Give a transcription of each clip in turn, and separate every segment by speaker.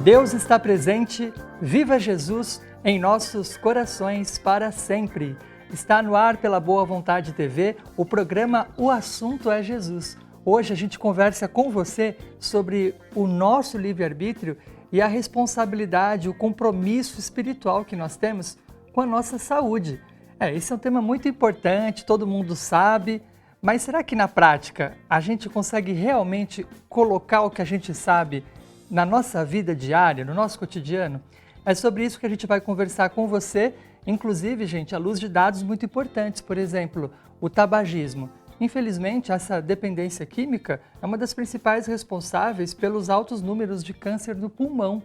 Speaker 1: Deus está presente, viva Jesus em nossos corações para sempre. Está no ar pela Boa Vontade TV o programa O Assunto é Jesus. Hoje a gente conversa com você sobre o nosso livre-arbítrio e a responsabilidade, o compromisso espiritual que nós temos com a nossa saúde. Esse é um tema muito importante, todo mundo sabe, mas será que na prática a gente consegue realmente colocar o que a gente sabe na nossa vida diária, no nosso cotidiano? É sobre isso que a gente vai conversar com você, inclusive, gente, à luz de dados muito importantes. Por exemplo, o tabagismo. Infelizmente, essa dependência química é uma das principais responsáveis pelos altos números de câncer do pulmão.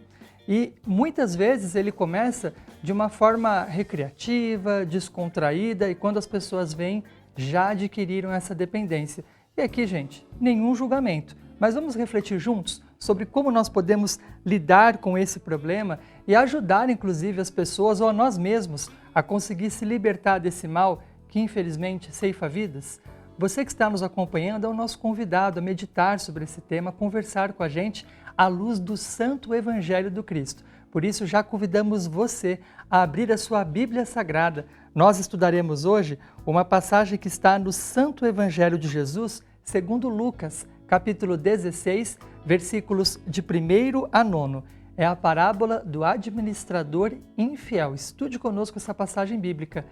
Speaker 1: E muitas vezes ele começa de uma forma recreativa, descontraída, e quando as pessoas vêm, já adquiriram essa dependência. E aqui, gente, nenhum julgamento, mas vamos refletir juntos sobre como nós podemos lidar com esse problema e ajudar, inclusive, as pessoas ou a nós mesmos a conseguir se libertar desse mal que, infelizmente, ceifa vidas. Você que está nos acompanhando é o nosso convidado a meditar sobre esse tema, a conversar com a gente à luz do Santo Evangelho do Cristo. Por isso, já convidamos você a abrir a sua Bíblia Sagrada. Nós estudaremos hoje uma passagem que está no Santo Evangelho de Jesus, segundo Lucas, capítulo 16, versículos de 1 a 9. É a parábola do administrador infiel. Estude conosco essa passagem bíblica.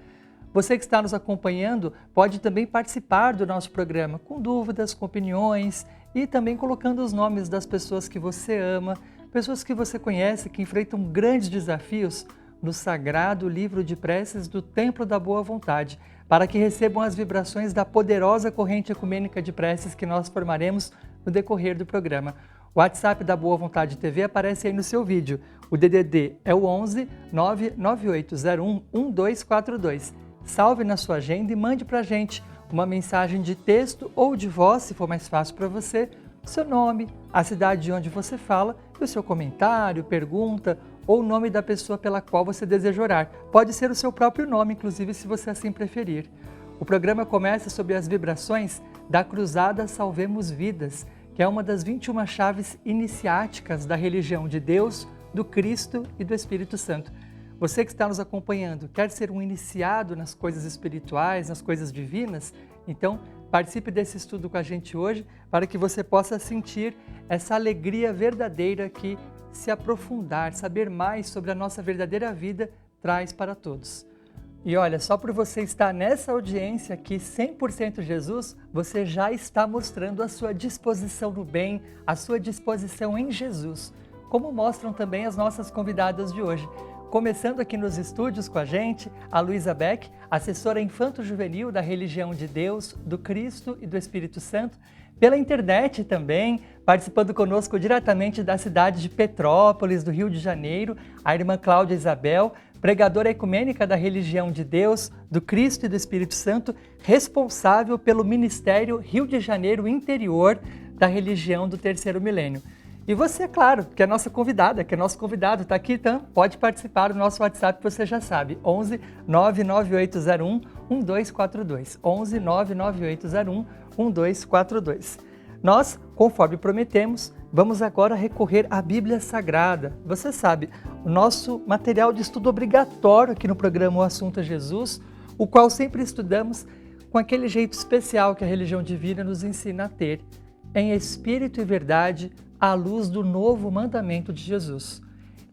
Speaker 1: Você que está nos acompanhando pode também participar do nosso programa com dúvidas, com opiniões e também colocando os nomes das pessoas que você ama, pessoas que você conhece que enfrentam grandes desafios no sagrado livro de preces do Templo da Boa Vontade, para que recebam as vibrações da poderosa corrente ecumênica de preces que nós formaremos no decorrer do programa. O WhatsApp da Boa Vontade TV aparece aí no seu vídeo. O DDD é o 11 99801 1242. Salve na sua agenda e mande para a gente uma mensagem de texto ou de voz, se for mais fácil para você, o seu nome, a cidade de onde você fala e o seu comentário, pergunta ou o nome da pessoa pela qual você deseja orar. Pode ser o seu próprio nome, inclusive, se você assim preferir. O programa começa sob as vibrações da Cruzada Salvemos Vidas, que é uma das 21 chaves iniciáticas da religião de Deus, do Cristo e do Espírito Santo. Você que está nos acompanhando, quer ser um iniciado nas coisas espirituais, nas coisas divinas? Então, participe desse estudo com a gente hoje para que você possa sentir essa alegria verdadeira que se aprofundar, saber mais sobre a nossa verdadeira vida traz para todos. E olha, só por você estar nessa audiência aqui, 100% Jesus, você já está mostrando a sua disposição no bem, a sua disposição em Jesus, como mostram também as nossas convidadas de hoje. Começando aqui nos estúdios com a gente, a Luísa Beck, assessora infanto-juvenil da Religião de Deus, do Cristo e do Espírito Santo, pela internet também, participando conosco diretamente da cidade de Petrópolis, do Rio de Janeiro, a irmã Cláudia Isabel, pregadora ecumênica da Religião de Deus, do Cristo e do Espírito Santo, responsável pelo Ministério Rio de Janeiro Interior da Religião do Terceiro Milênio. E você, claro, que é nossa convidada, que é nosso convidado, está aqui, então pode participar do nosso WhatsApp, você já sabe, 11 99801 1242, 11 99801 1242. Nós, conforme prometemos, vamos agora recorrer à Bíblia Sagrada. Você sabe, o nosso material de estudo obrigatório aqui no programa O Assunto é Jesus, o qual sempre estudamos com aquele jeito especial que a religião divina nos ensina a ter, em espírito e verdade, à luz do novo mandamento de Jesus.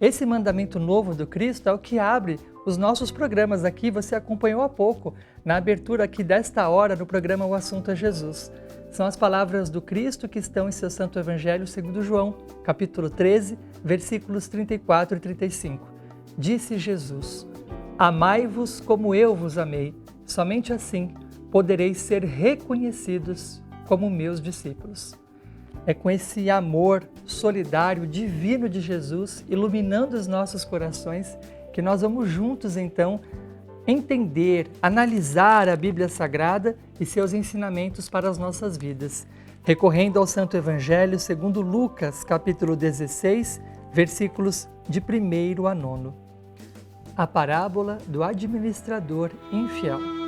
Speaker 1: Esse mandamento novo do Cristo é o que abre os nossos programas aqui, você acompanhou há pouco, na abertura aqui desta hora no programa O Assunto é Jesus. São as palavras do Cristo que estão em seu Santo Evangelho segundo João, capítulo 13, versículos 34 e 35. Disse Jesus: Amai-vos como eu vos amei, somente assim podereis ser reconhecidos como meus discípulos. É com esse amor solidário, divino de Jesus, iluminando os nossos corações, que nós vamos juntos, então, entender, analisar a Bíblia Sagrada e seus ensinamentos para as nossas vidas. Recorrendo ao Santo Evangelho segundo Lucas, capítulo 16, versículos de 1 a 9. A parábola do administrador infiel.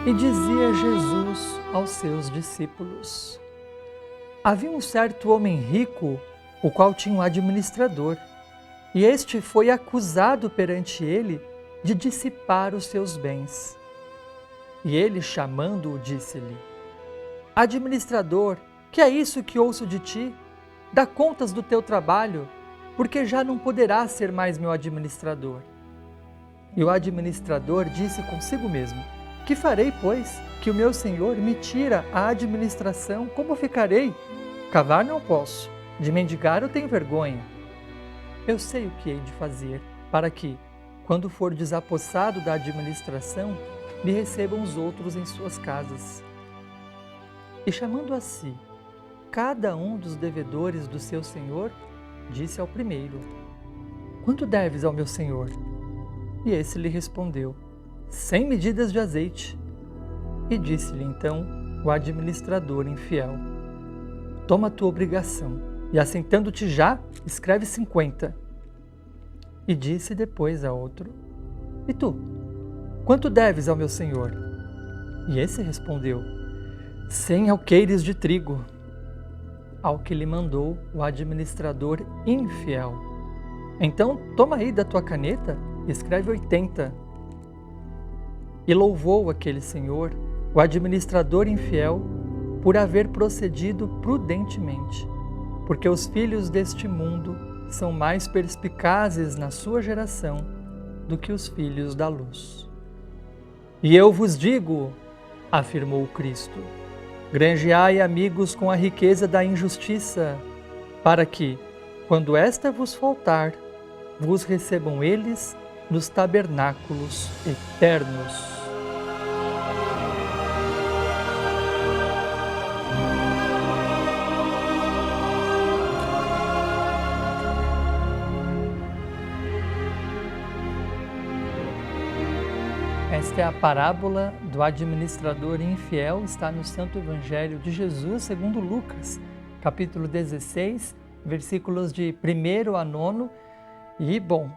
Speaker 1: E dizia Jesus aos seus discípulos: Havia um certo homem rico, o qual tinha um administrador, e este foi acusado perante ele de dissipar os seus bens. E ele, chamando-o, disse-lhe: Administrador, que é isso que ouço de ti? Dá contas do teu trabalho, porque já não poderás ser mais meu administrador. E o administrador disse consigo mesmo: Que farei, pois, que o meu senhor me tira a administração? Como ficarei? Cavar não posso, de mendigar eu tenho vergonha. Eu sei o que hei de fazer, para que, quando for desapossado da administração, me recebam os outros em suas casas. E chamando a si cada um dos devedores do seu senhor, disse ao primeiro: Quanto deves ao meu senhor? E esse lhe respondeu: 100 medidas de azeite. E disse-lhe então o administrador infiel: Toma a tua obrigação, e assentando-te já, escreve 50. E disse depois a outro: E tu, quanto deves ao meu senhor? E esse respondeu: 100 alqueires de trigo. Ao que lhe mandou o administrador infiel: Então toma aí da tua caneta e escreve 80. E louvou aquele senhor, o administrador infiel, por haver procedido prudentemente, porque os filhos deste mundo são mais perspicazes na sua geração do que os filhos da luz. E eu vos digo, afirmou Cristo, granjeai amigos com a riqueza da injustiça, para que, quando esta vos faltar, vos recebam eles nos tabernáculos eternos. Esta é a parábola do administrador infiel, está no Santo Evangelho de Jesus, segundo Lucas, capítulo 16, versículos de 1º a 9. E, bom,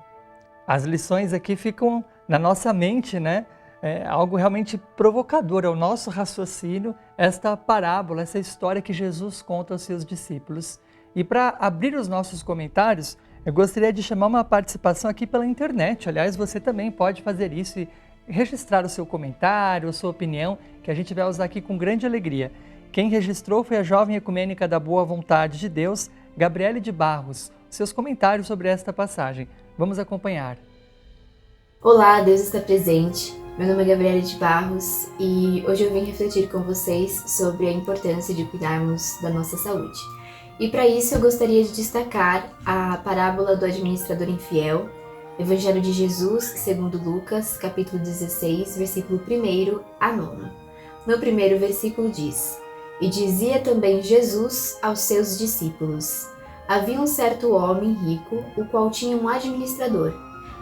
Speaker 1: as lições aqui ficam na nossa mente, né? É algo realmente provocador ao nosso raciocínio, esta parábola, essa história que Jesus conta aos seus discípulos. E para abrir os nossos comentários, eu gostaria de chamar uma participação aqui pela internet. Aliás, você também pode fazer isso e registrar o seu comentário, a sua opinião, que a gente vai usar aqui com grande alegria. Quem registrou foi a jovem ecumênica da Boa Vontade de Deus, Gabriele de Barros. Seus comentários sobre esta passagem. Vamos acompanhar.
Speaker 2: Olá, Deus está presente. Meu nome é Gabriele de Barros e hoje eu vim refletir com vocês sobre a importância de cuidarmos da nossa saúde. E para isso eu gostaria de destacar a parábola do administrador infiel, Evangelho de Jesus, segundo Lucas, capítulo 16, versículo 1 a 9. No primeiro versículo diz: E dizia também Jesus aos seus discípulos: Havia um certo homem rico, o qual tinha um administrador,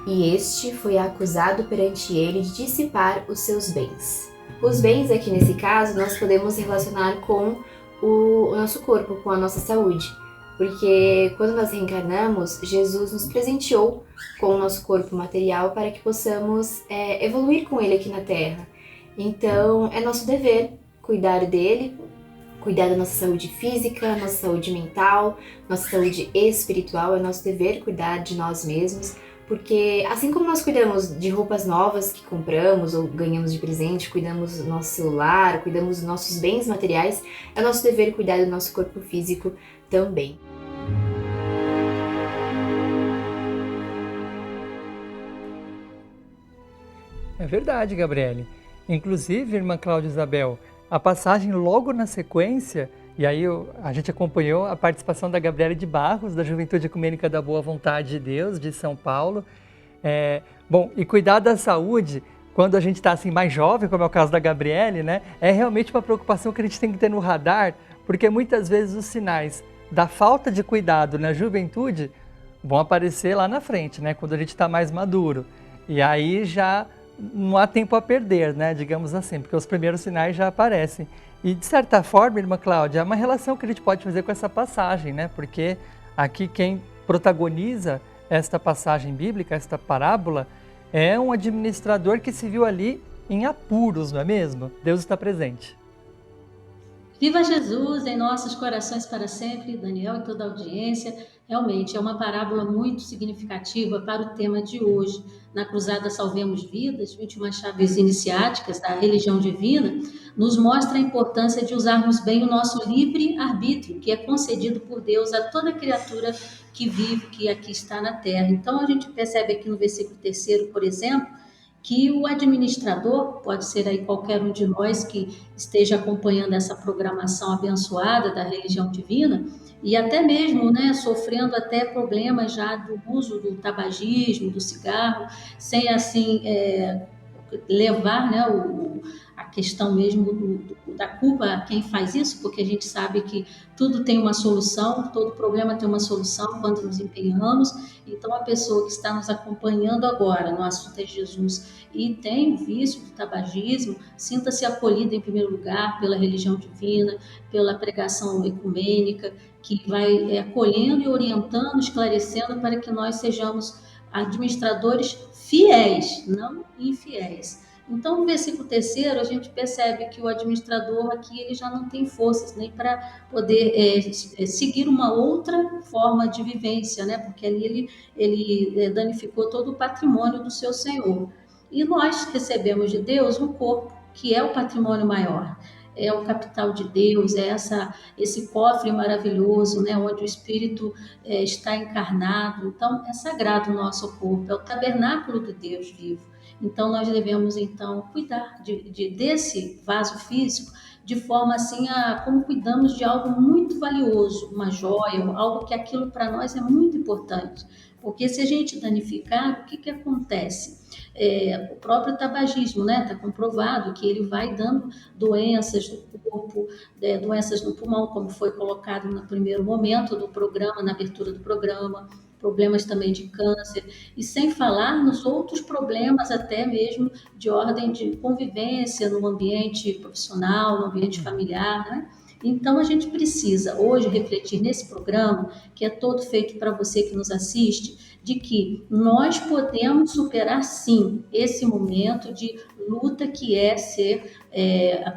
Speaker 2: e este foi acusado perante ele de dissipar os seus bens. Os bens aqui nesse caso nós podemos relacionar com o nosso corpo, com a nossa saúde. Porque quando nós reencarnamos, Jesus nos presenteou com o nosso corpo material para que possamos evoluir com ele aqui na Terra. Então, é nosso dever cuidar dele, cuidar da nossa saúde física, nossa saúde mental, nossa saúde espiritual. É nosso dever cuidar de nós mesmos, porque assim como nós cuidamos de roupas novas que compramos ou ganhamos de presente, cuidamos do nosso celular, cuidamos dos nossos bens materiais, é nosso dever cuidar do nosso corpo físico também.
Speaker 1: É verdade, Gabriele. Inclusive, irmã Cláudia Isabel, a passagem logo na sequência, e aí a gente acompanhou a participação da Gabriele de Barros, da Juventude Ecumênica da Boa Vontade de Deus, de São Paulo. Bom, e cuidar da saúde, quando a gente está assim mais jovem, como é o caso da Gabriele, né, é realmente uma preocupação que a gente tem que ter no radar, porque muitas vezes os sinais da falta de cuidado na juventude vão aparecer lá na frente, né, quando a gente está mais maduro. E aí já não há tempo a perder, né, digamos assim, porque os primeiros sinais já aparecem. E de certa forma, irmã Cláudia, é uma relação que a gente pode fazer com essa passagem, né, porque aqui quem protagoniza esta passagem bíblica, esta parábola, é um administrador que se viu ali em apuros, não é mesmo? Deus está presente.
Speaker 3: Viva Jesus em nossos corações para sempre, Daniel e toda a audiência. Realmente é uma parábola muito significativa para o tema de hoje. Na Cruzada Salvemos Vidas, 21 chaves iniciáticas da religião divina, nos mostra a importância de usarmos bem o nosso livre-arbítrio, que é concedido por Deus a toda criatura que vive, que aqui está na Terra. Então a gente percebe aqui no versículo 3º, por exemplo, que o administrador, pode ser aí qualquer um de nós que esteja acompanhando essa programação abençoada da religião divina, e até mesmo, né, sofrendo até problemas já do uso do tabagismo, do cigarro, sem assim levar, né, a questão mesmo da culpa a quem faz isso, porque a gente sabe que tudo tem uma solução, todo problema tem uma solução quando nos empenhamos. Então, a pessoa que está nos acompanhando agora no assunto é Jesus e tem o vício do tabagismo, sinta-se acolhida em primeiro lugar pela religião divina, pela pregação ecumênica, que vai acolhendo e orientando, esclarecendo para que nós sejamos administradores fiéis, não infiéis. Então, no versículo 3º, a gente percebe que o administrador aqui ele já não tem forças nem para poder seguir uma outra forma de vivência, né? Porque ali ele danificou todo o patrimônio do seu senhor. E nós recebemos de Deus um corpo que é o patrimônio maior, é o capital de Deus, é esse cofre maravilhoso, né, onde o Espírito está encarnado. Então, é sagrado o nosso corpo, é o tabernáculo do Deus vivo. Então, nós devemos, então, cuidar desse vaso físico de forma assim, como cuidamos de algo muito valioso, uma joia, algo que aquilo para nós é muito importante. Porque se a gente danificar, o que acontece? O próprio tabagismo, né? Está comprovado que ele vai dando doenças no corpo, doenças no pulmão, como foi colocado no primeiro momento do programa, na abertura do programa, problemas também de câncer, e sem falar nos outros problemas até mesmo de ordem de convivência no ambiente profissional, no ambiente familiar, né? Então, a gente precisa hoje refletir nesse programa, que é todo feito para você que nos assiste, de que nós podemos superar, sim, esse momento de luta que é ser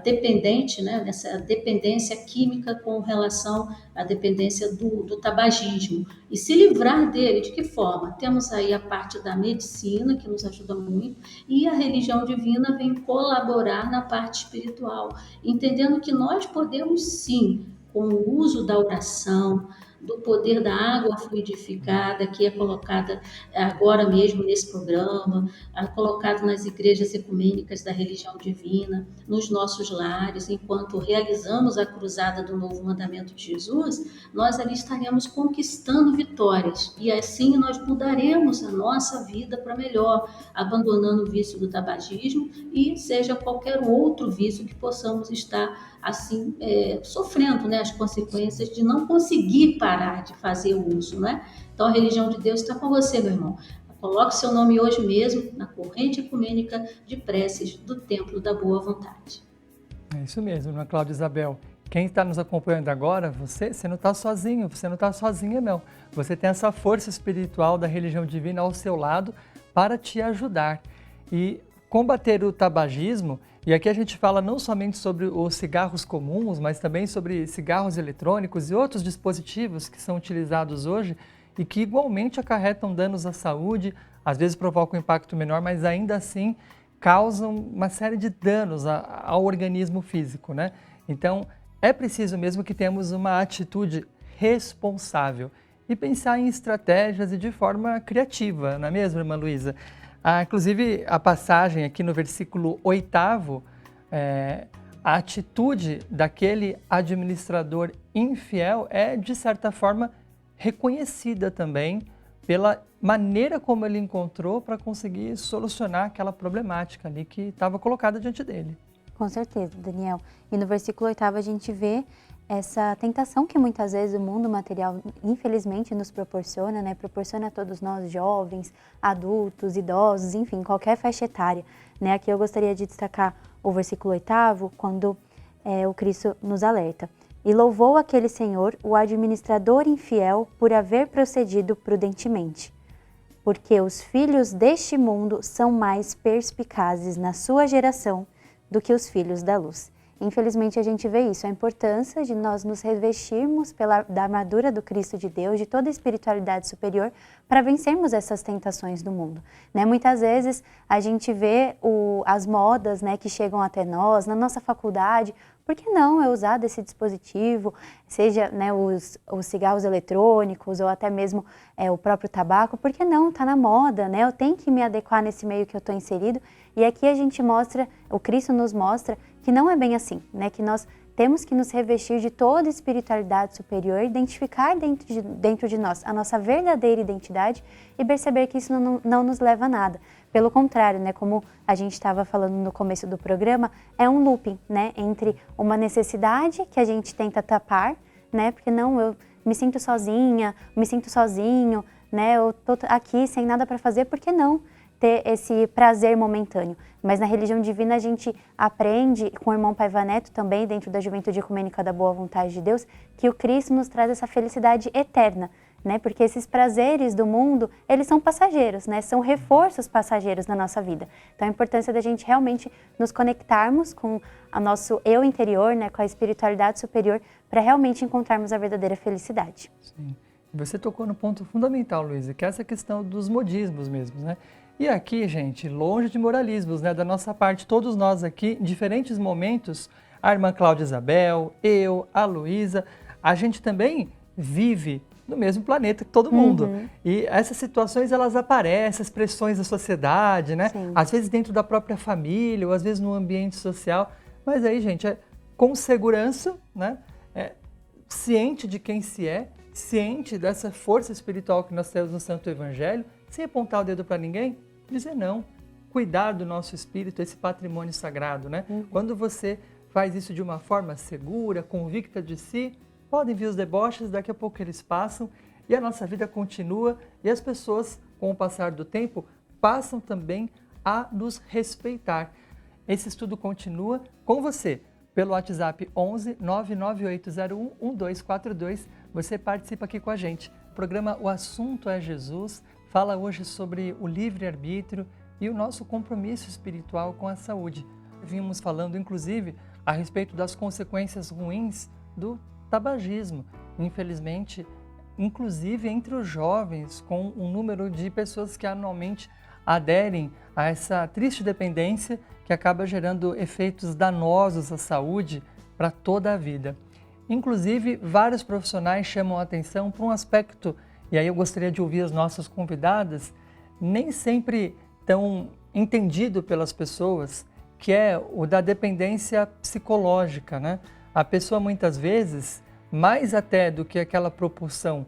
Speaker 3: dependente, né, nessa dependência química com relação à dependência do tabagismo. E se livrar dele, de que forma? Temos aí a parte da medicina, que nos ajuda muito, e a religião divina vem colaborar na parte espiritual, entendendo que nós podemos, sim, com o uso da oração, do poder da água fluidificada, que é colocada agora mesmo nesse programa, colocado nas igrejas ecumênicas da religião divina, nos nossos lares, enquanto realizamos a cruzada do novo mandamento de Jesus, nós ali estaremos conquistando vitórias, e assim nós mudaremos a nossa vida para melhor, abandonando o vício do tabagismo e seja qualquer outro vício que possamos estar assim sofrendo, né, as consequências de não conseguir parar de fazer o uso, né? Então a religião de Deus está com você, meu irmão. Coloque seu nome hoje mesmo na corrente ecumênica de preces do Templo da Boa Vontade.
Speaker 1: É isso mesmo, Ana Cláudia Isabel. Quem está nos acompanhando agora, você não está sozinho, você não está sozinha não. Você tem essa força espiritual da religião divina ao seu lado para te ajudar. E combater o tabagismo, e aqui a gente fala não somente sobre os cigarros comuns, mas também sobre cigarros eletrônicos e outros dispositivos que são utilizados hoje e que igualmente acarretam danos à saúde, às vezes provocam um impacto menor, mas ainda assim causam uma série de danos ao organismo físico, né? Então, é preciso mesmo que tenhamos uma atitude responsável e pensar em estratégias e de forma criativa, não é mesmo, irmã Luísa? Inclusive, a passagem aqui no versículo 8º, a atitude daquele administrador infiel é, de certa forma, reconhecida também pela maneira como ele encontrou para conseguir solucionar aquela problemática ali que estava colocada diante dele.
Speaker 4: Com certeza, Daniel. E no versículo 8º a gente vê essa tentação que muitas vezes o mundo material, infelizmente, nos proporciona, né? Proporciona a todos nós, jovens, adultos, idosos, enfim, qualquer faixa etária, né? Aqui eu gostaria de destacar o versículo 8º, quando o Cristo nos alerta. E louvou aquele senhor, o administrador infiel, por haver procedido prudentemente. porque os filhos deste mundo são mais perspicazes na sua geração do que os filhos da luz. Infelizmente a gente vê isso, a importância de nós nos revestirmos da armadura do Cristo de Deus, de toda a espiritualidade superior, para vencermos essas tentações do mundo. Né? Muitas vezes a gente vê as modas, né, que chegam até nós, na nossa faculdade. Por que não eu usar desse dispositivo, seja, né, os cigarros eletrônicos ou até mesmo o próprio tabaco? Por que não? Está na moda, né? Eu tenho que me adequar nesse meio que eu estou inserido. E aqui a gente mostra, o Cristo nos mostra que não é bem assim, né? Que nós temos que nos revestir de toda a espiritualidade superior, identificar dentro de nós a nossa verdadeira identidade e perceber que isso não nos leva a nada. Pelo contrário, né, como a gente estava falando no começo do programa, é um looping, né, entre uma necessidade que a gente tenta tapar, né, porque não, eu me sinto sozinha, me sinto sozinho, né, eu tô aqui sem nada para fazer, por que não ter esse prazer momentâneo? Mas na religião divina a gente aprende, com o irmão Paiva Neto também, dentro da Juventude Ecumênica da Boa Vontade de Deus, que o Cristo nos traz essa felicidade eterna, né? Porque esses prazeres do mundo, eles são passageiros, né? São reforços passageiros na nossa vida. Então a importância da gente realmente nos conectarmos com o nosso eu interior, né? Com a espiritualidade superior, para realmente encontrarmos a verdadeira felicidade.
Speaker 1: Sim. Você tocou no ponto fundamental, Luísa, que é essa questão dos modismos mesmo, né? E aqui, gente, longe de moralismos, né? Da nossa parte, todos nós aqui, em diferentes momentos, a irmã Cláudia Isabel, eu, a Luísa, a gente também vive no mesmo planeta que todo mundo.
Speaker 4: Uhum.
Speaker 1: E essas situações, elas aparecem, as pressões da sociedade, né?
Speaker 4: Sim.
Speaker 1: Às vezes dentro da própria família, ou às vezes no ambiente social. Mas aí, gente, com segurança, né? Ciente de quem se é, ciente dessa força espiritual que nós temos no Santo Evangelho, sem apontar o dedo para ninguém, dizer não. Cuidar do nosso espírito, esse patrimônio sagrado, né?
Speaker 4: Uhum.
Speaker 1: Quando você faz isso de uma forma segura, convicta de si, podem vir os deboches, daqui a pouco eles passam e a nossa vida continua e as pessoas, com o passar do tempo, passam também a nos respeitar. Esse estudo continua com você. Pelo WhatsApp 11 99801 1242, você participa aqui com a gente. O programa O Assunto é Jesus fala hoje sobre o livre-arbítrio e o nosso compromisso espiritual com a saúde. Vimos falando, inclusive, a respeito das consequências ruins do tabagismo. Infelizmente, inclusive entre os jovens, com um número de pessoas que anualmente aderem a essa triste dependência que acaba gerando efeitos danosos à saúde para toda a vida. Inclusive, vários profissionais chamam a atenção para um aspecto, e aí eu gostaria de ouvir as nossas convidadas, nem sempre tão entendido pelas pessoas, que é o da dependência psicológica, né? A pessoa muitas vezes, mais até do que aquela propulsão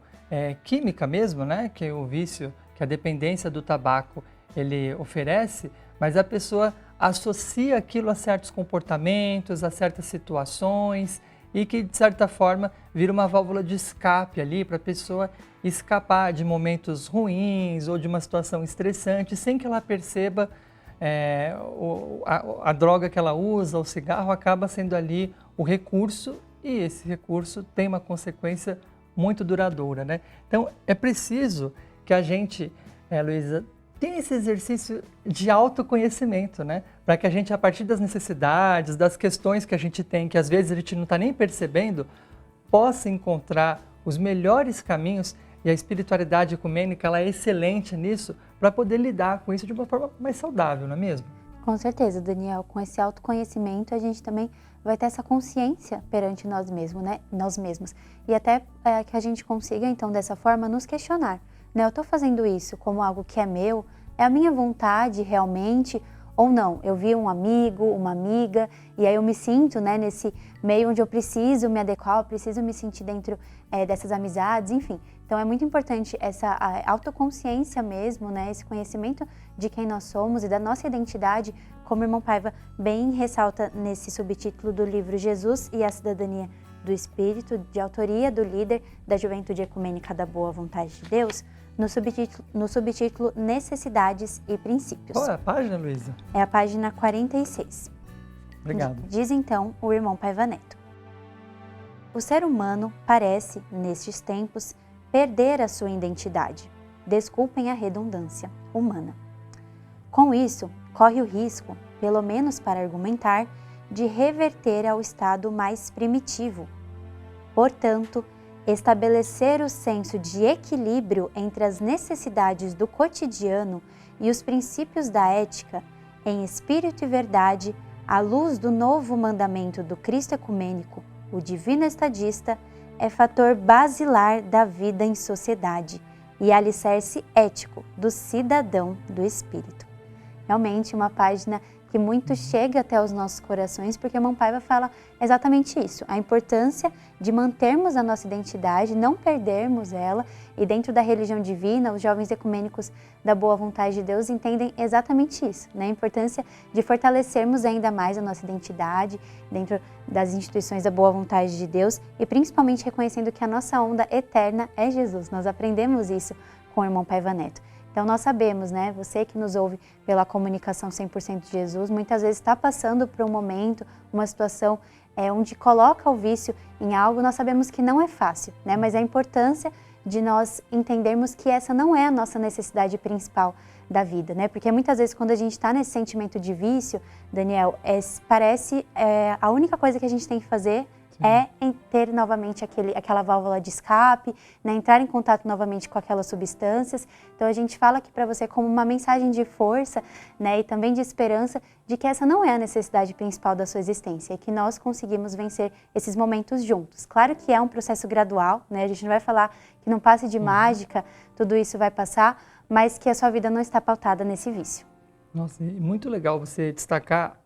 Speaker 1: química mesmo, né? Que é o vício, que a dependência do tabaco ele oferece, mas a pessoa associa aquilo a certos comportamentos, a certas situações e que, de certa forma, vira uma válvula de escape ali para a pessoa escapar de momentos ruins ou de uma situação estressante sem que ela perceba a droga que ela usa, o cigarro, acaba sendo ali o recurso e esse recurso tem uma consequência muito duradoura, né? Então, é preciso que a gente, Luísa, tenha esse exercício de autoconhecimento, né? Para que a gente, a partir das necessidades, das questões que a gente tem, que às vezes a gente não está nem percebendo, possa encontrar os melhores caminhos. E a espiritualidade ecumênica ela é excelente nisso para poder lidar com isso de uma forma mais saudável, não é mesmo?
Speaker 4: Com certeza, Daniel. Com esse autoconhecimento, a gente também vai ter essa consciência perante nós mesmos, né? Nós mesmos. E até que a gente consiga, então, dessa forma, nos questionar. Né? Eu estou fazendo isso como algo que é meu? É a minha vontade realmente? Ou não? Eu vi um amigo, uma amiga, e aí eu me sinto, né, nesse meio onde eu preciso me adequar, eu preciso me sentir dentro dessas amizades, enfim. Então é muito importante essa autoconsciência mesmo, né, esse conhecimento de quem nós somos e da nossa identidade, como o irmão Paiva bem ressalta nesse subtítulo do livro Jesus e a Cidadania do Espírito, de autoria do líder da Juventude Ecumênica da Boa Vontade de Deus, no subtítulo Necessidades e Princípios.
Speaker 1: Qual é a página, Luísa?
Speaker 4: É a página 46.
Speaker 1: Obrigado.
Speaker 4: Diz então o irmão Paiva Neto. O ser humano parece, nestes tempos, perder a sua identidade. desculpem a redundância, humana. Com isso, corre o risco, pelo menos para argumentar, de reverter ao estado mais primitivo. Portanto, estabelecer o senso de equilíbrio entre as necessidades do cotidiano e os princípios da ética, em espírito e verdade, à luz do novo mandamento do Cristo ecumênico, o divino estadista, é fator basilar da vida em sociedade e alicerce ético do cidadão do espírito. Realmente uma página que muito chega até os nossos corações, porque a Irmã Paiva fala exatamente isso, a importância de mantermos a nossa identidade, não perdermos ela, e dentro da religião divina, os jovens ecumênicos da boa vontade de Deus entendem exatamente isso, né? A importância de fortalecermos ainda mais a nossa identidade dentro das instituições da boa vontade de Deus e principalmente reconhecendo que a nossa onda eterna é Jesus. Nós aprendemos isso com o Irmão Paiva Neto. Então nós sabemos, né, você que nos ouve pela comunicação 100% de Jesus, muitas vezes está passando por um momento, uma situação onde coloca o vício em algo, nós sabemos que não é fácil, né, mas a importância de nós entendermos que essa não é a nossa necessidade principal da vida, né, porque muitas vezes quando a gente está nesse sentimento de vício, Daniel, parece a única coisa que a gente tem que fazer em ter novamente aquela válvula de escape, né, entrar em contato novamente com aquelas substâncias. Então a gente fala aqui para você como uma mensagem de força, né, e também de esperança de que essa não é a necessidade principal da sua existência e que nós conseguimos vencer esses momentos juntos. Claro que é um processo gradual, né, a gente não vai falar que num passe de mágica tudo isso vai passar, mas que a sua vida não está pautada nesse vício.
Speaker 1: Nossa, e muito legal você destacar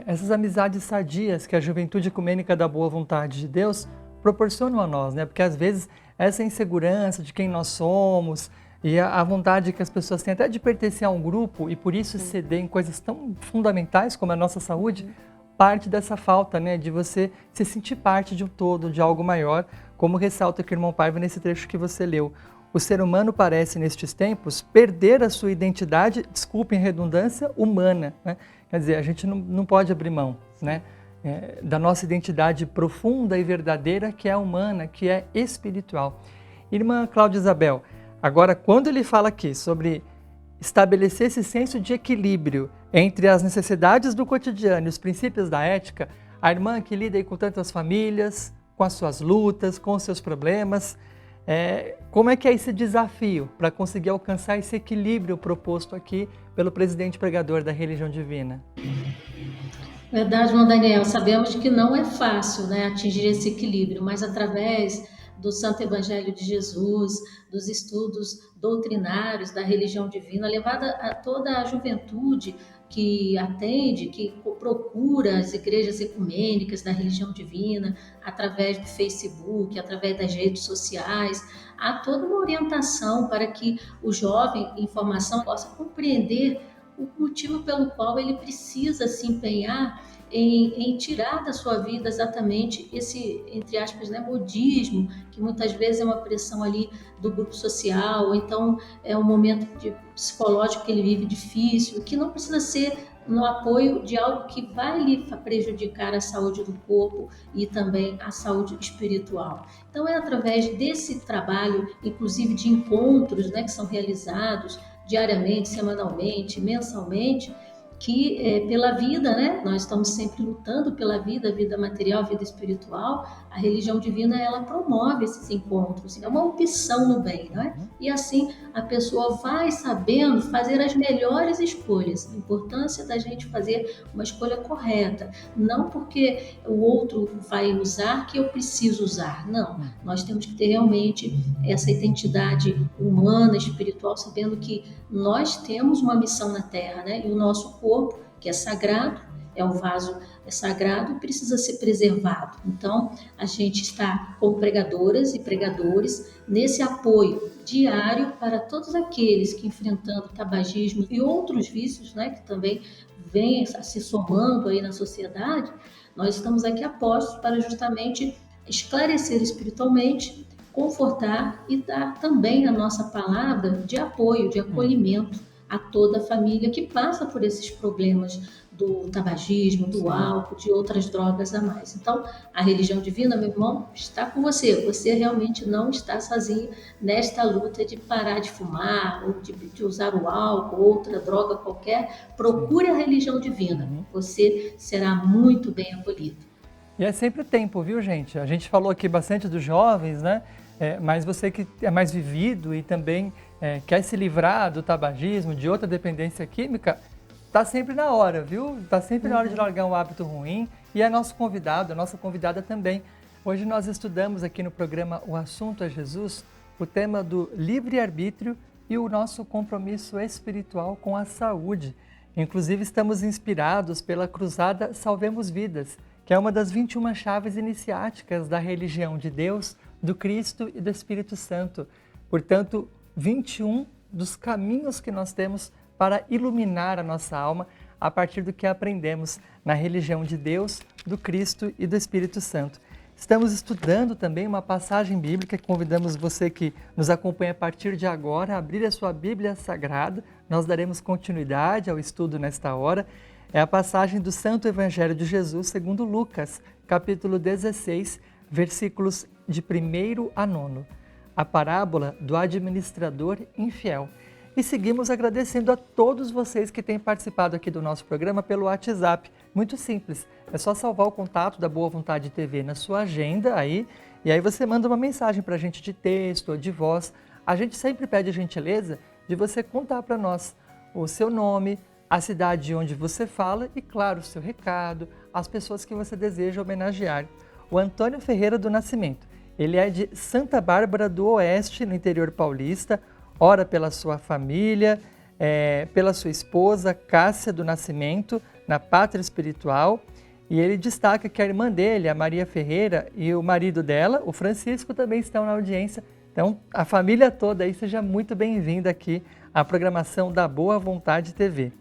Speaker 1: essas amizades sadias que a juventude ecumênica da boa vontade de Deus proporcionam a nós, né? Porque às vezes essa insegurança de quem nós somos e a vontade que as pessoas têm até de pertencer a um grupo e por isso ceder em coisas tão fundamentais como a nossa saúde, parte dessa falta, né? De você se sentir parte de um todo, de algo maior, como ressalta aqui o Irmão Paiva nesse trecho que você leu. O ser humano parece, nestes tempos, perder a sua identidade, desculpem a redundância, humana, né? Quer dizer, a gente não pode abrir mão, né, da nossa identidade profunda e verdadeira, que é humana, que é espiritual. Irmã Cláudia Isabel, agora quando ele fala aqui sobre estabelecer esse senso de equilíbrio entre as necessidades do cotidiano e os princípios da ética, a irmã que lida aí com tantas famílias, com as suas lutas, com os seus problemas, como é que é esse desafio para conseguir alcançar esse equilíbrio proposto aqui pelo presidente pregador da religião divina?
Speaker 3: Verdade, irmão Daniel, sabemos que não é fácil, né, atingir esse equilíbrio, mas através do Santo Evangelho de Jesus, dos estudos doutrinários da religião divina, levada a toda a juventude que atende, que procura as igrejas ecumênicas da religião divina, através do Facebook, através das redes sociais, há toda uma orientação para que o jovem em formação possa compreender o motivo pelo qual ele precisa se empenhar em tirar da sua vida exatamente esse, entre aspas, né, modismo, que muitas vezes é uma pressão ali do grupo social, ou então é um momento psicológico que ele vive difícil, que não precisa ser no apoio de algo que vai lhe prejudicar a saúde do corpo e também a saúde espiritual. Então é através desse trabalho, inclusive de encontros, né, que são realizados diariamente, semanalmente, mensalmente, que pela vida, né, nós estamos sempre lutando pela vida, vida material, vida espiritual, a religião divina, ela promove esses encontros, é uma opção no bem, não é? E assim a pessoa vai sabendo fazer as melhores escolhas, a importância da gente fazer uma escolha correta, não porque o outro vai usar que eu preciso usar, não, nós temos que ter realmente essa identidade humana, espiritual, sabendo que nós temos uma missão na Terra, né? E o nosso corpo, que é sagrado, é um vaso sagrado e precisa ser preservado. Então, a gente está como pregadoras e pregadores nesse apoio diário para todos aqueles que enfrentando tabagismo e outros vícios, né, que também vêm se somando aí na sociedade, nós estamos aqui apostos para justamente esclarecer espiritualmente, confortar e dar também a nossa palavra de apoio, de acolhimento a toda a família que passa por esses problemas do tabagismo, do álcool, de outras drogas a mais. Então, a religião divina, meu irmão, está com você. Você realmente não está sozinho nesta luta de parar de fumar, ou de usar o álcool, outra droga qualquer. Procure a religião divina. Você será muito bem acolhido.
Speaker 1: E é sempre tempo, viu, gente? A gente falou aqui bastante dos jovens, né? Mas você que é mais vivido e também quer se livrar do tabagismo, de outra dependência química, tá sempre na hora, viu? Tá sempre na hora de largar um hábito ruim. E é nosso convidado, a nossa convidada também. Hoje nós estudamos aqui no programa O Assunto é Jesus, o tema do livre-arbítrio e o nosso compromisso espiritual com a saúde. Inclusive estamos inspirados pela cruzada Salvemos Vidas, que é uma das 21 chaves iniciáticas da religião de Deus, do Cristo e do Espírito Santo. Portanto, 21 dos caminhos que nós temos para iluminar a nossa alma a partir do que aprendemos na religião de Deus, do Cristo e do Espírito Santo. Estamos estudando também uma passagem bíblica que convidamos você que nos acompanha a partir de agora a abrir a sua Bíblia Sagrada. Nós daremos continuidade ao estudo nesta hora. É a passagem do Santo Evangelho de Jesus segundo Lucas, capítulo 16, versículos de 1º a 9. A parábola do administrador infiel. E seguimos agradecendo a todos vocês que têm participado aqui do nosso programa pelo WhatsApp. Muito simples, é só salvar o contato da Boa Vontade TV na sua agenda aí, e aí você manda uma mensagem para a gente de texto ou de voz. A gente sempre pede a gentileza de você contar para nós o seu nome, a cidade onde você fala e, claro, o seu recado, as pessoas que você deseja homenagear. O Antônio Ferreira do Nascimento, ele é de Santa Bárbara do Oeste, no interior paulista. Ora pela sua família, pela sua esposa, Cássia do Nascimento, na Pátria Espiritual. E ele destaca que a irmã dele, a Maria Ferreira, e o marido dela, o Francisco, também estão na audiência. Então, a família toda aí, seja muito bem-vinda aqui à programação da Boa Vontade TV.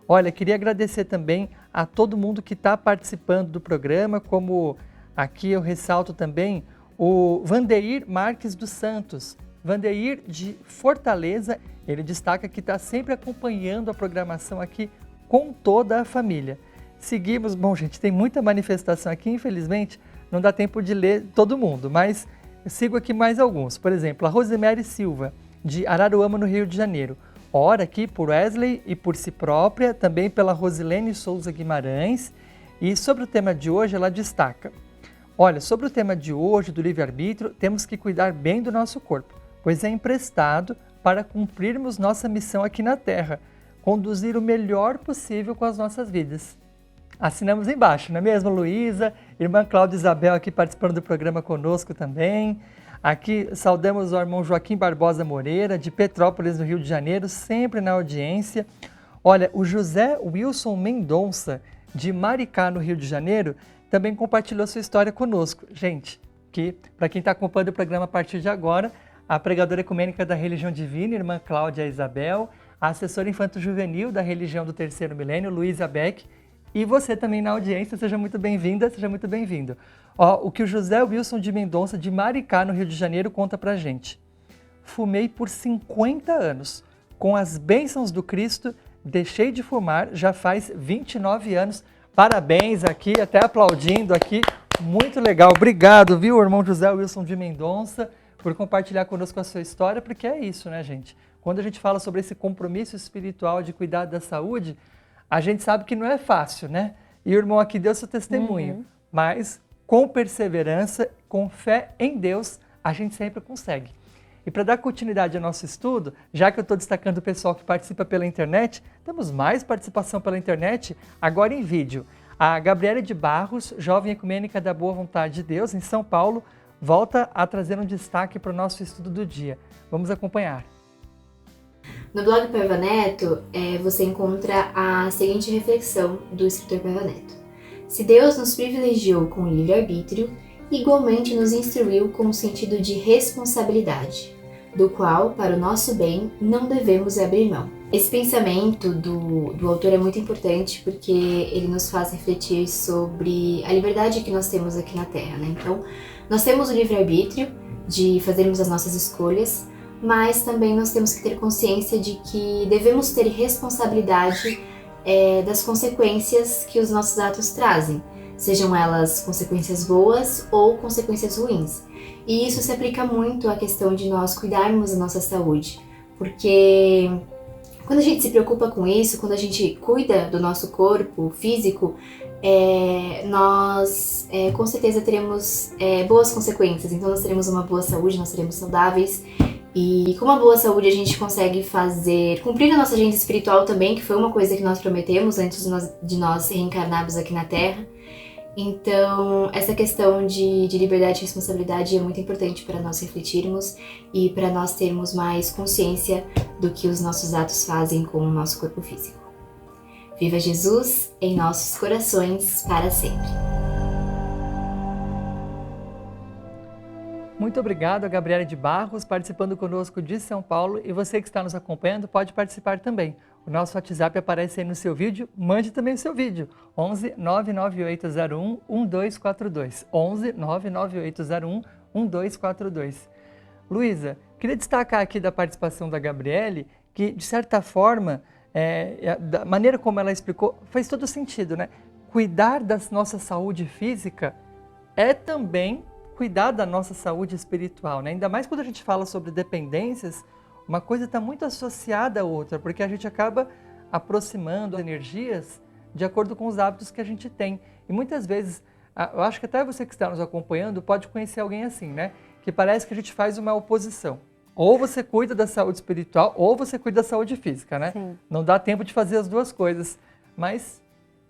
Speaker 1: Olha, queria agradecer também a todo mundo que está participando do programa, como aqui eu ressalto também o Vandeir Marques dos Santos. Vandeir de Fortaleza, ele destaca que está sempre acompanhando a programação aqui com toda a família. Seguimos, bom gente, tem muita manifestação aqui, infelizmente não dá tempo de ler todo mundo, mas eu sigo aqui mais alguns. Por exemplo, a Rosemary Silva, de Araruama, no Rio de Janeiro. Ora aqui por Wesley e por si própria, também pela Rosilene Souza Guimarães. E sobre o tema de hoje, ela destaca: olha, sobre o tema de hoje, do livre-arbítrio, temos que cuidar bem do nosso corpo, pois é emprestado para cumprirmos nossa missão aqui na Terra, conduzir o melhor possível com as nossas vidas. Assinamos embaixo, não é mesmo, Luísa? Irmã Cláudia Isabel aqui participando do programa conosco também. Aqui saudamos o irmão Joaquim Barbosa Moreira, de Petrópolis, no Rio de Janeiro, sempre na audiência. Olha, o José Wilson Mendonça, de Maricá, no Rio de Janeiro, também compartilhou sua história conosco. Gente, que para quem está acompanhando o programa a partir de agora, a pregadora ecumênica da Religião Divina, irmã Cláudia Isabel, a assessora infanto-juvenil da Religião do Terceiro Milênio, Luísa Beck, e você também na audiência, seja muito bem-vinda, seja muito bem-vindo. O que o José Wilson de Mendonça, de Maricá, no Rio de Janeiro, conta pra gente. Fumei por 50 anos. Com as bênçãos do Cristo, deixei de fumar, já faz 29 anos. Parabéns aqui, até aplaudindo aqui. Muito legal. Obrigado, viu, irmão José Wilson de Mendonça, por compartilhar conosco a sua história, porque é isso, né, gente? Quando a gente fala sobre esse compromisso espiritual de cuidar da saúde, a gente sabe que não é fácil, né? E o irmão aqui deu seu testemunho, mas com perseverança, com fé em Deus, a gente sempre consegue. E para dar continuidade ao nosso estudo, já que eu estou destacando o pessoal que participa pela internet, temos mais participação pela internet, agora em vídeo. A Gabriela de Barros, jovem ecumênica da Boa Vontade de Deus, em São Paulo, volta a trazer um destaque para o nosso estudo do dia. Vamos acompanhar.
Speaker 2: No blog Paiva Neto, você encontra a seguinte reflexão do escritor Paiva Neto. Se Deus nos privilegiou com o livre-arbítrio, igualmente nos instruiu com o sentido de responsabilidade, do qual, para o nosso bem, não devemos abrir mão. Esse pensamento do autor é muito importante porque ele nos faz refletir sobre a liberdade que nós temos aqui na Terra, né? Então, nós temos o livre-arbítrio de fazermos as nossas escolhas, mas também nós temos que ter consciência de que devemos ter responsabilidade das consequências que os nossos atos trazem, sejam elas consequências boas ou consequências ruins. E isso se aplica muito à questão de nós cuidarmos da nossa saúde, porque quando a gente se preocupa com isso, quando a gente cuida do nosso corpo físico, nós com certeza teremos boas consequências. Então nós teremos uma boa saúde, nós seremos saudáveis. E com uma boa saúde a gente consegue cumprir a nossa agenda espiritual também, que foi uma coisa que nós prometemos antes de nós reencarnarmos aqui na Terra. Então, essa questão de liberdade e responsabilidade é muito importante para nós refletirmos e para nós termos mais consciência do que os nossos atos fazem com o nosso corpo físico. Viva Jesus em nossos corações para sempre.
Speaker 1: Muito obrigado a Gabriela de Barros participando conosco de São Paulo, e você que está nos acompanhando pode participar também. O nosso WhatsApp aparece aí no seu vídeo, mande também o seu vídeo, 11 99801 1242, 11 99801 1242. Luísa, queria destacar aqui da participação da Gabriele, que de certa forma, da maneira como ela explicou, faz todo sentido, né? Cuidar da nossa saúde física é também cuidar da nossa saúde espiritual, né? Ainda mais quando a gente fala sobre dependências, uma coisa está muito associada à outra, porque a gente acaba aproximando energias de acordo com os hábitos que a gente tem. E muitas vezes, eu acho que até você que está nos acompanhando pode conhecer alguém assim, né? Que parece que a gente faz uma oposição. Ou você cuida da saúde espiritual, ou você cuida da saúde física, né?
Speaker 4: Sim.
Speaker 1: Não dá tempo de fazer as duas coisas. Mas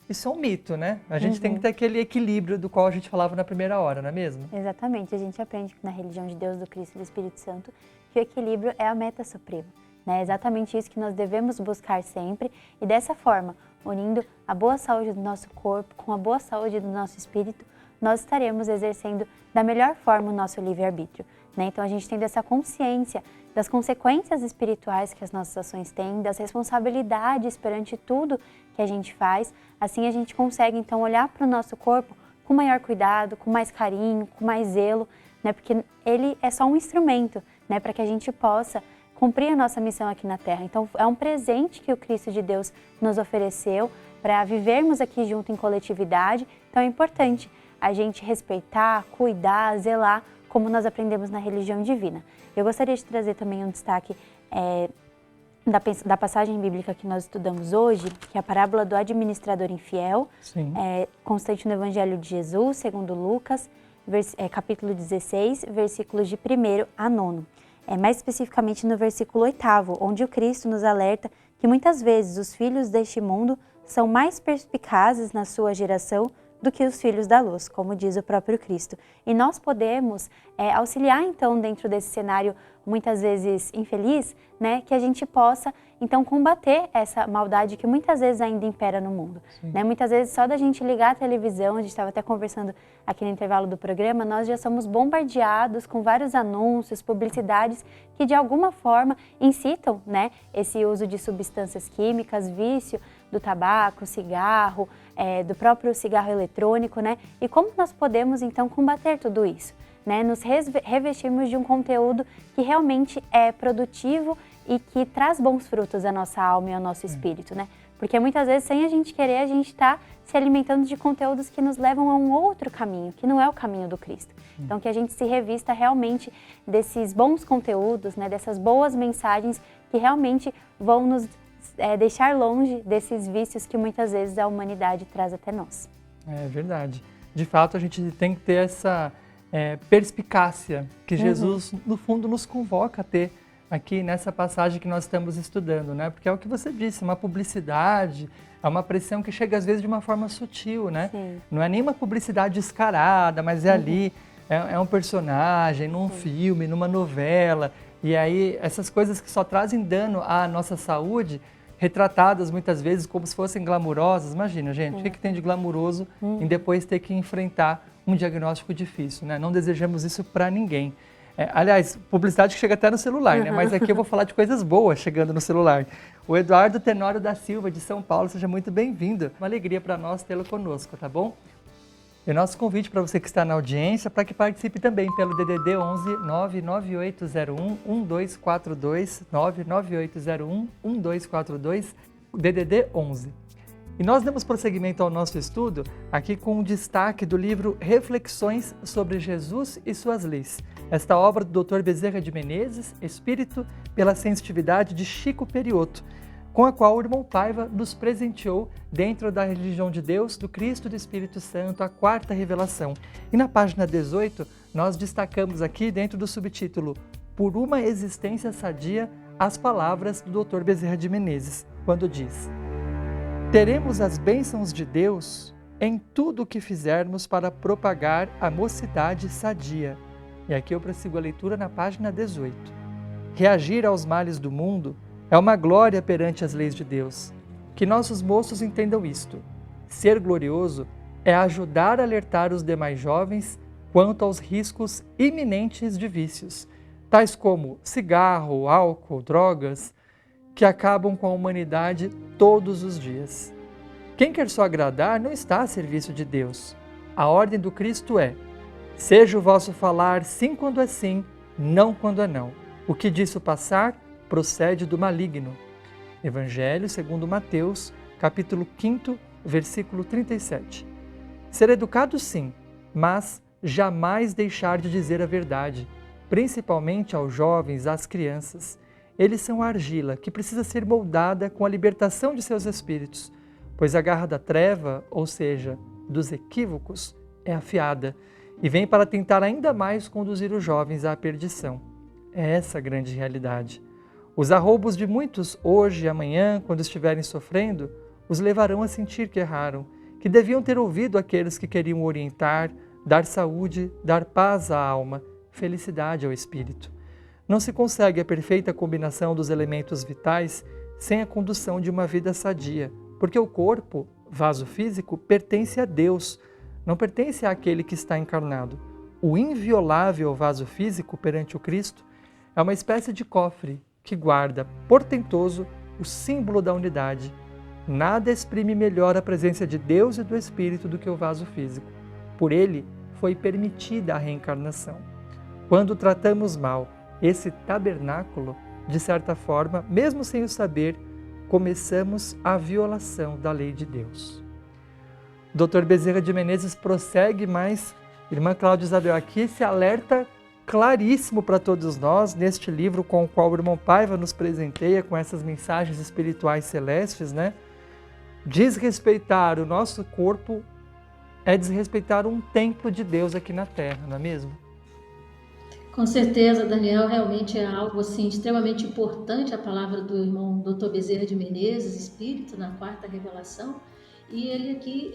Speaker 1: isso é um mito, né? A gente tem que ter aquele equilíbrio do qual a gente falava na primeira hora, não é mesmo?
Speaker 4: Exatamente. A gente aprende na religião de Deus, do Cristo e do Espírito Santo que o equilíbrio é a meta suprema, né? É exatamente isso que nós devemos buscar sempre, e dessa forma, unindo a boa saúde do nosso corpo com a boa saúde do nosso espírito, nós estaremos exercendo da melhor forma o nosso livre-arbítrio, né? Então a gente tendo essa consciência das consequências espirituais que as nossas ações têm, das responsabilidades perante tudo que a gente faz, assim a gente consegue então olhar para o nosso corpo com maior cuidado, com mais carinho, com mais zelo, né? Porque ele é só um instrumento, né? Para que a gente possa cumprir a nossa missão aqui na Terra. Então é um presente que o Cristo de Deus nos ofereceu para vivermos aqui junto em coletividade. Então é importante a gente respeitar, cuidar, zelar, como nós aprendemos na religião divina. Eu gostaria de trazer também um destaque da passagem bíblica que nós estudamos hoje, que é a parábola do administrador infiel, constante no Evangelho de Jesus, segundo Lucas, capítulo 16, versículos de 1º a 9. Mais especificamente no versículo 8º, onde o Cristo nos alerta que muitas vezes os filhos deste mundo são mais perspicazes na sua geração do que os filhos da luz, como diz o próprio Cristo. E nós podemos auxiliar, então, dentro desse cenário muitas vezes infeliz, né, que a gente possa, então, combater essa maldade que muitas vezes ainda impera no mundo. Né? Muitas vezes, só da gente ligar a televisão, a gente estava até conversando aqui no intervalo do programa, nós já somos bombardeados com vários anúncios, publicidades que, de alguma forma, incitam, né, esse uso de substâncias químicas, vício do tabaco, cigarro, do próprio cigarro eletrônico, né? E como nós podemos, então, combater tudo isso? Né? Nos revestirmos de um conteúdo que realmente é produtivo e que traz bons frutos à nossa alma e ao nosso espírito, né? Porque muitas vezes, sem a gente querer, a gente está se alimentando de conteúdos que nos levam a um outro caminho, que não é o caminho do Cristo. Então, que a gente se revista realmente desses bons conteúdos, né? Dessas boas mensagens que realmente vão nos deixar longe desses vícios que muitas vezes a humanidade traz até nós. É
Speaker 1: verdade. De fato, a gente tem que ter essa perspicácia que Jesus, no fundo, nos convoca a ter aqui nessa passagem que nós estamos estudando, né? Porque é o que você disse, uma publicidade, é uma pressão que chega às vezes de uma forma sutil, né? Sim. Não é nem uma publicidade descarada, mas é ali, é um personagem, num filme, numa novela, e aí essas coisas que só trazem dano à nossa saúde, retratadas muitas vezes como se fossem glamourosas. Imagina, gente, o que tem de glamuroso em depois ter que enfrentar um diagnóstico difícil, né? Não desejamos isso para ninguém. Aliás, publicidade que chega até no celular, né? Mas aqui eu vou falar de coisas boas chegando no celular. O Eduardo Tenório da Silva, de São Paulo, seja muito bem-vindo. Uma alegria para nós tê-lo conosco, tá bom? E o nosso convite para você que está na audiência, para que participe também pelo DDD 11 99801 1242, 99801 1242, DDD 11. E nós damos prosseguimento ao nosso estudo aqui com um destaque do livro Reflexões sobre Jesus e suas leis. Esta obra do Dr. Bezerra de Menezes, Espírito pela Sensitividade de Chico Perioto, com a qual o irmão Paiva nos presenteou dentro da religião de Deus, do Cristo e do Espírito Santo, a quarta revelação. E na página 18, nós destacamos aqui, dentro do subtítulo Por uma existência sadia, as palavras do Dr. Bezerra de Menezes, quando diz: teremos as bênçãos de Deus em tudo o que fizermos para propagar a mocidade sadia. E aqui eu prossigo a leitura na página 18. Reagir aos males do mundo é uma glória perante as leis de Deus. Que nossos moços entendam isto. Ser glorioso é ajudar a alertar os demais jovens quanto aos riscos iminentes de vícios, tais como cigarro, álcool, drogas, que acabam com a humanidade todos os dias. Quem quer só agradar não está a serviço de Deus. A ordem do Cristo é: seja o vosso falar sim quando é sim, não quando é não. O que disso passar procede do maligno. Evangelho segundo Mateus, capítulo 5, versículo 37. Ser educado sim, mas jamais deixar de dizer a verdade, principalmente aos jovens, às crianças. Eles são a argila que precisa ser moldada com a libertação de seus espíritos, pois a garra da treva, ou seja, dos equívocos, é afiada e vem para tentar ainda mais conduzir os jovens à perdição. É essa a grande realidade. Os arroubos de muitos hoje e amanhã, quando estiverem sofrendo, os levarão a sentir que erraram, que deviam ter ouvido aqueles que queriam orientar, dar saúde, dar paz à alma, felicidade ao espírito. Não se consegue a perfeita combinação dos elementos vitais sem a condução de uma vida sadia, porque o corpo, vaso físico, pertence a Deus, não pertence àquele que está encarnado. O inviolável vaso físico perante o Cristo é uma espécie de cofre que guarda, portentoso, o símbolo da unidade. Nada exprime melhor a presença de Deus e do Espírito do que o vaso físico. Por ele foi permitida a reencarnação. Quando tratamos mal esse tabernáculo, de certa forma, mesmo sem o saber, começamos a violação da lei de Deus. Dr. Bezerra de Menezes prossegue, mas, irmã Cláudia Isabel, aqui esse alerta claríssimo para todos nós, neste livro com o qual o irmão Paiva nos presenteia com essas mensagens espirituais celestes, né? Desrespeitar o nosso corpo é desrespeitar um templo de Deus aqui na Terra, não é mesmo?
Speaker 3: Com certeza, Daniel, realmente é algo assim extremamente importante a palavra do irmão Dr. Bezerra de Menezes, Espírito, na quarta revelação, e ele aqui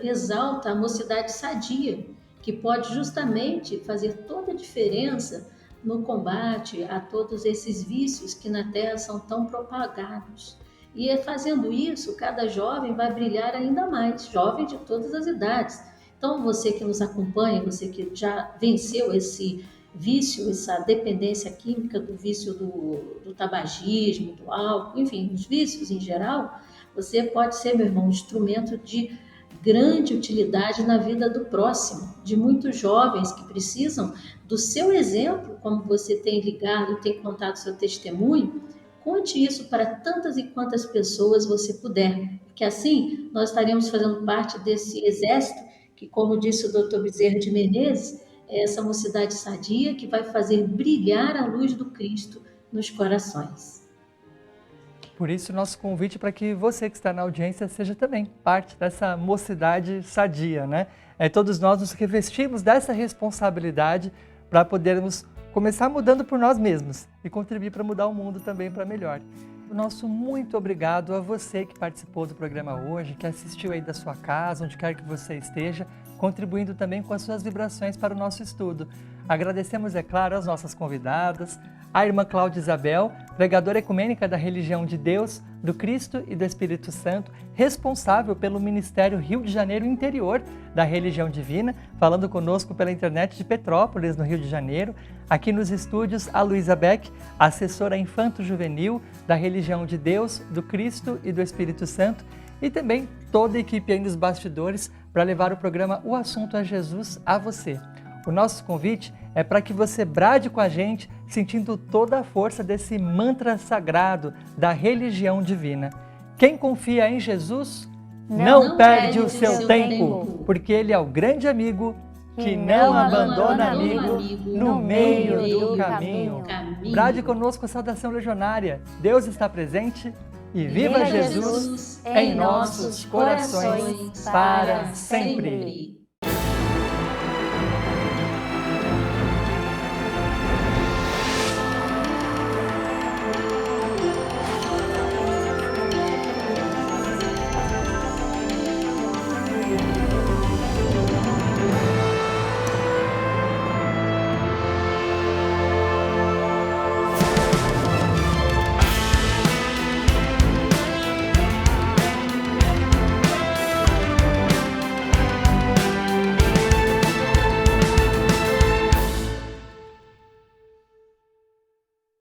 Speaker 3: exalta a mocidade sadia, que pode justamente fazer toda a diferença no combate a todos esses vícios que na Terra são tão propagados. E fazendo isso, cada jovem vai brilhar ainda mais, jovem de todas as idades. Então, você que nos acompanha, você que já venceu esse vício, essa dependência química do vício do tabagismo, do álcool, enfim, os vícios em geral, você pode ser, meu irmão, um instrumento de grande utilidade na vida do próximo, de muitos jovens que precisam do seu exemplo, como você tem ligado, tem contado seu testemunho. Conte isso para tantas e quantas pessoas você puder, porque assim nós estaremos fazendo parte desse exército que, como disse o Dr. Bezerra de Menezes, é essa mocidade sadia que vai fazer brilhar a luz do Cristo nos corações.
Speaker 1: Por isso, nosso convite para que você que está na audiência seja também parte dessa mocidade sadia, né? Todos nós nos revestimos dessa responsabilidade para podermos começar mudando por nós mesmos e contribuir para mudar o mundo também para melhor. O nosso muito obrigado a você que participou do programa hoje, que assistiu aí da sua casa, onde quer que você esteja, contribuindo também com as suas vibrações para o nosso estudo. Agradecemos, é claro, as nossas convidadas, a irmã Cláudia Isabel, pregadora ecumênica da religião de Deus, do Cristo e do Espírito Santo, responsável pelo Ministério Rio de Janeiro Interior da Religião Divina, falando conosco pela internet de Petrópolis, no Rio de Janeiro. Aqui nos estúdios, a Luísa Beck, assessora infanto-juvenil da Religião de Deus, do Cristo e do Espírito Santo, e também toda a equipe aí nos bastidores para levar o programa O Assunto é Jesus a você. O nosso convite é para que você brade com a gente, sentindo toda a força desse mantra sagrado da religião divina. Quem confia em Jesus não perde o seu tempo, porque Ele é o grande amigo que não abandona amigo no meio do caminho. Brade conosco a saudação legionária. Deus está presente e viva Jesus em nossos corações para sempre.